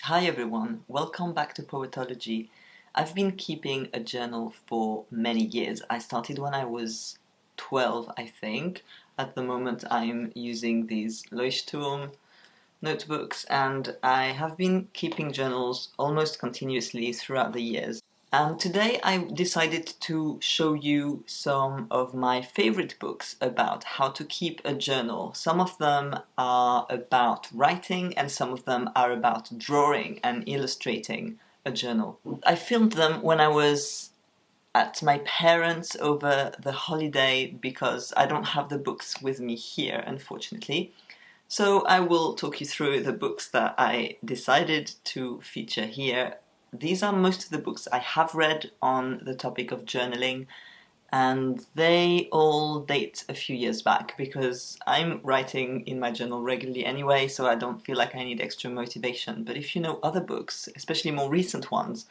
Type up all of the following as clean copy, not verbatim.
Hi everyone, welcome back to Poetology. I've been keeping a journal for many years. I started when I was 12, I think. At the moment I'm using these Leuchtturm notebooks and I have been keeping journals almost continuously throughout the years. And today I decided to show you some of my favorite books about how to keep a journal. Some of them are about writing and some of them are about drawing and illustrating a journal. I filmed them when I was at my parents' over the holiday because I don't have the books with me here, unfortunately. So I will talk you through the books that I decided to feature here. These are most of the books I have read on the topic of journaling, and they all date a few years back because I'm writing in my journal regularly anyway, so I don't feel like I need extra motivation. But if you know other books, especially more recent ones,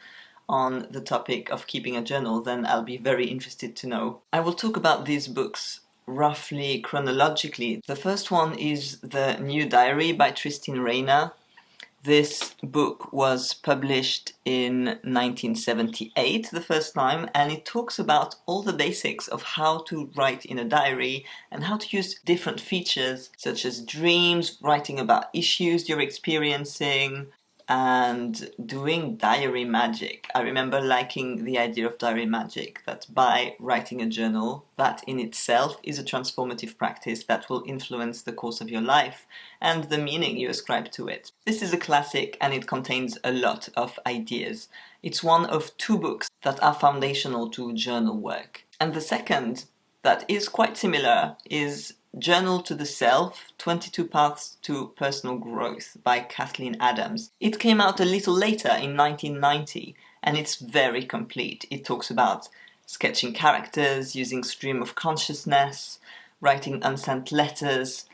on the topic of keeping a journal, then I'll be very interested to know. I will talk about these books roughly chronologically. The first one is The New Diary by Tristine. This book was published in 1978 the first time, and it talks about all the basics of how to write in a diary and how to use different features such as dreams, writing about issues you're experiencing, and doing diary magic. I remember liking the idea of diary magic, that by writing a journal, that in itself is a transformative practice that will influence the course of your life and the meaning you ascribe to it. This is a classic and it contains a lot of ideas. It's one of two books that are foundational to journal work. And the second, that is quite similar, is Journal to the Self, 22 Paths to Personal Growth by Kathleen Adams. It came out a little later in 1990 and it's very complete. It talks about sketching characters, using stream of consciousness, writing unsent letters,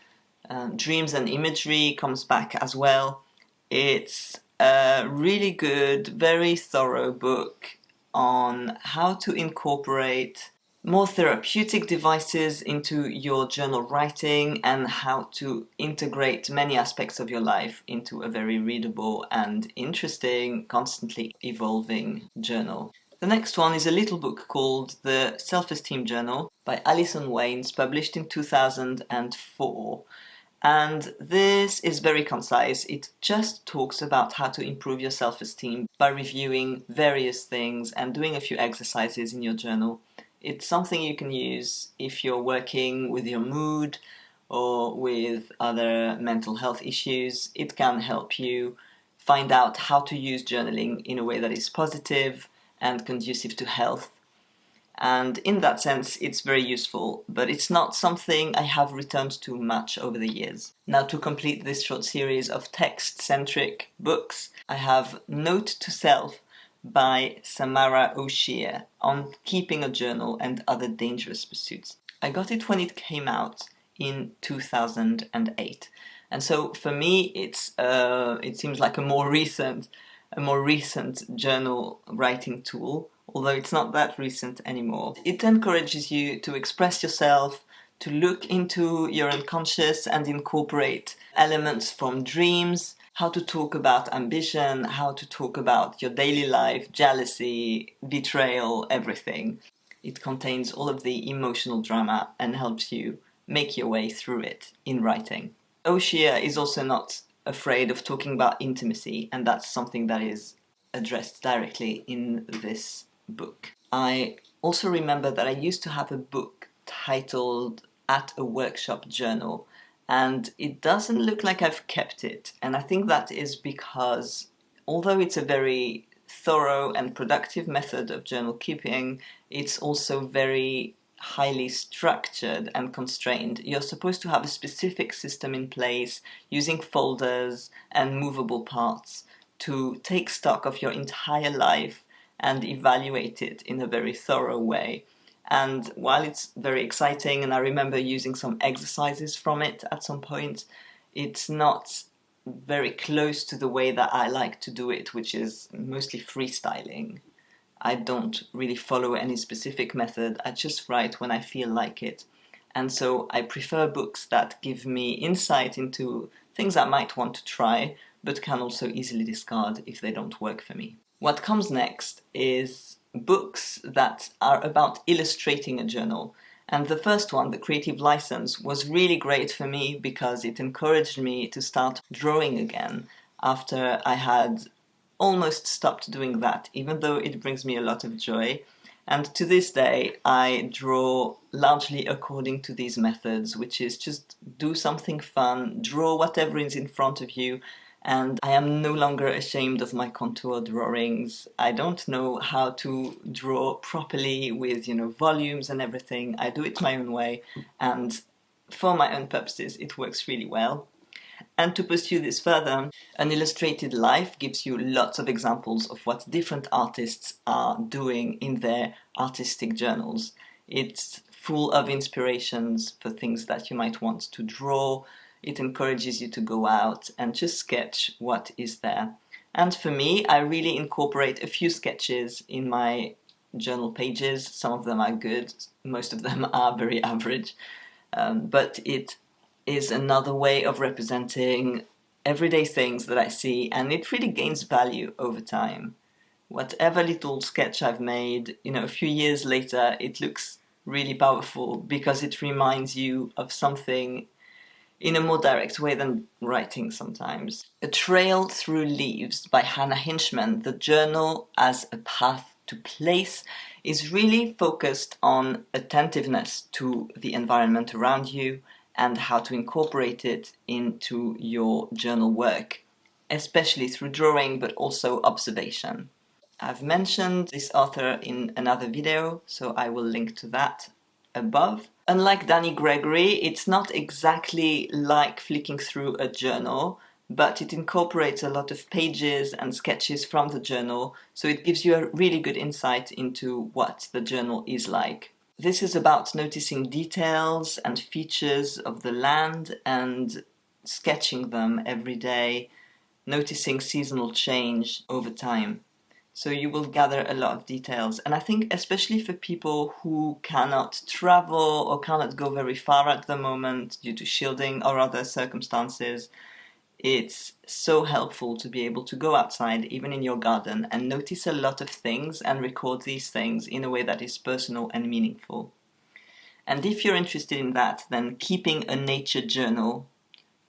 dreams and imagery comes back as well. It's a really good, very thorough book on how to incorporate more therapeutic devices into your journal writing and how to integrate many aspects of your life into a very readable and interesting, constantly evolving journal. The next one is a little book called The Self-Esteem Journal by Alison Waines, published in 2004. And this is very concise. It just talks about how to improve your self-esteem by reviewing various things and doing a few exercises in your journal. It's something you can use if you're working with your mood or with other mental health issues. It can help you find out how to use journaling in a way that is positive and conducive to health. And in that sense, it's very useful, but it's not something I have returned to much over the years. Now, to complete this short series of text-centric books, I have Note to Self by Samara on keeping a journal and other dangerous pursuits. I got it when it came out in 2008. And so for me, it seems like a more recent journal writing tool, although it's not that recent anymore. It encourages you to express yourself, to look into your unconscious and incorporate elements from dreams, how to talk about ambition, how to talk about your daily life, jealousy, betrayal, everything. It contains all of the emotional drama and helps you make your way through it in writing. O'Shea is also not afraid of talking about intimacy, and that's something that is addressed directly in this book. I also remember that I used to have a book titled At a Workshop Journal, and it doesn't look like I've kept it. And I think that is because, although it's a very thorough and productive method of journal keeping, it's also very highly structured and constrained. You're supposed to have a specific system in place, using folders and movable parts to take stock of your entire life and evaluate it in a very thorough way. And while it's very exciting, and I remember using some exercises from it at some point, it's not very close to the way that I like to do it, which is mostly freestyling. I don't really follow any specific method, I just write when I feel like it. And so I prefer books that give me insight into things I might want to try, but can also easily discard if they don't work for me. What comes next is books that are about illustrating a journal. And the first one, The Creative License, was really great for me because it encouraged me to start drawing again after I had almost stopped doing that, even though it brings me a lot of joy. And to this day, I draw largely according to these methods, which is just do something fun, draw whatever is in front of you, and I am no longer ashamed of my contour drawings. I don't know how to draw properly with, volumes and everything. I do it my own way, and for my own purposes, it works really well. And to pursue this further, An Illustrated Life gives you lots of examples of what different artists are doing in their artistic journals. It's full of inspirations for things that you might want to draw. It encourages you to go out and just sketch what is there. And for me, I really incorporate a few sketches in my journal pages. Some of them are good, most of them are very average, but it is another way of representing everyday things that I see, and it really gains value over time. Whatever little sketch I've made, a few years later, it looks really powerful because it reminds you of something in a more direct way than writing sometimes. A Trail Through Leaves by Hannah Hinchman, the journal as a path to place, is really focused on attentiveness to the environment around you and how to incorporate it into your journal work, especially through drawing, but also observation. I've mentioned this author in another video, so I will link to that above. Unlike Danny Gregory, it's not exactly like flicking through a journal, but it incorporates a lot of pages and sketches from the journal, so it gives you a really good insight into what the journal is like. This is about noticing details and features of the land and sketching them every day, noticing seasonal change over time. So you will gather a lot of details. And I think especially for people who cannot travel or cannot go very far at the moment due to shielding or other circumstances, it's so helpful to be able to go outside, even in your garden, and notice a lot of things and record these things in a way that is personal and meaningful. And if you're interested in that, then Keeping a Nature Journal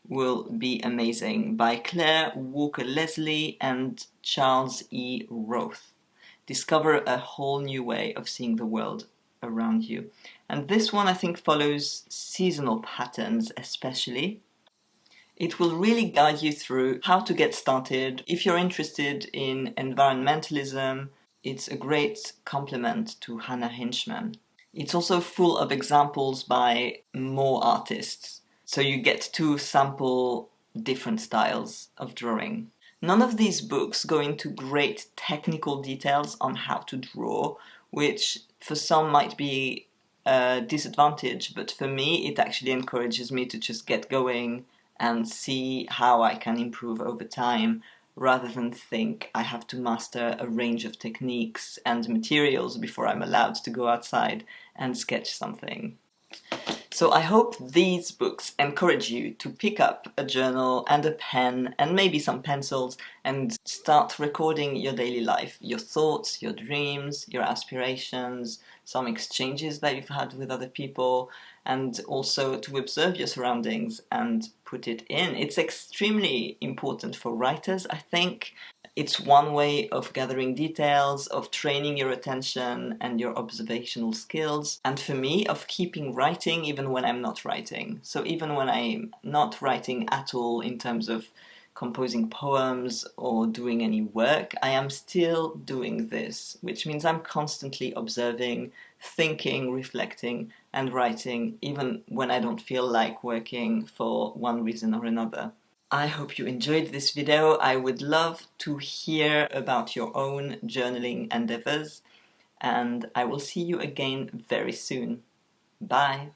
will be amazing, by Claire Walker-Leslie and Charles E. Roth. Discover a whole new way of seeing the world around you. And this one I think follows seasonal patterns especially. It will really guide you through how to get started. If you're interested in environmentalism, it's a great complement to Hannah Hinchman. It's also full of examples by more artists, so you get to sample different styles of drawing. None of these books go into great technical details on how to draw, which for some might be a disadvantage, but for me it actually encourages me to just get going and see how I can improve over time, rather than think I have to master a range of techniques and materials before I'm allowed to go outside and sketch something. So I hope these books encourage you to pick up a journal and a pen and maybe some pencils and start recording your daily life, your thoughts, your dreams, your aspirations, some exchanges that you've had with other people, and also to observe your surroundings and put it in. It's extremely important for writers, I think. It's one way of gathering details, of training your attention and your observational skills, and for me, of keeping writing even when I'm not writing. So even when I'm not writing at all in terms of composing poems or doing any work, I am still doing this, which means I'm constantly observing, thinking, reflecting, and writing, even when I don't feel like working for one reason or another. I hope you enjoyed this video. I would love to hear about your own journaling endeavors, and I will see you again very soon. Bye!